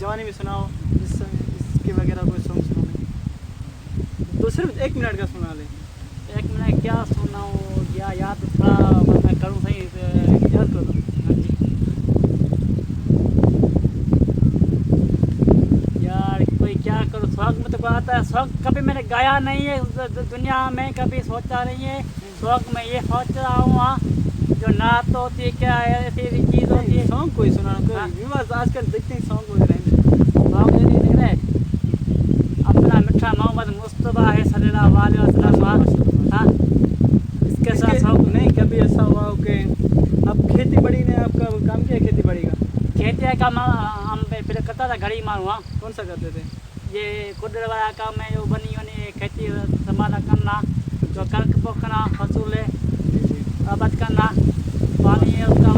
जवानी में सुनाओ, इसके वगैरह कोई सॉन्ग सुनाओ। तो सिर्फ 1 मिनट का सुना ले। 1 मिनट क्या सुनाऊँ या याद थोड़ा मैं करूँ सही याद कर दो। हाँ जी यार कोई क्या करूँ, शौक में तो कोई आता है, शौक कभी मैंने गाया नहीं है दुनिया में, कभी सोचा नहीं है। शौक में ये सोच रहा हूँ हाँ, जो नात होती है क्या है ऐसी चीज़ होती है। सॉन्ग कोई सुनाना, हाँ। कोई व्यूअर्स आजकल देखते हैं सॉन्ग वगैरह। शौक ये नहीं देख रहे, अपना मिठा मोहम्मद मुस्तफा है सल्लल्लाहु अलैहि वसल्लम। हाँ इसके साथ शौक नहीं कभी ऐसा हुआ हो कि अब खेती बाड़ी ने आपका काम किया, खेती बाड़ी का? खेती का हम पहले करता था, घड़ी मारूँ। कौन सा करते थे? ये कुदर वाला काम है, जो बनी बनी खेती संभाला करना, जो कणक पोखना, फसूल आबाद करना, पानी है उसका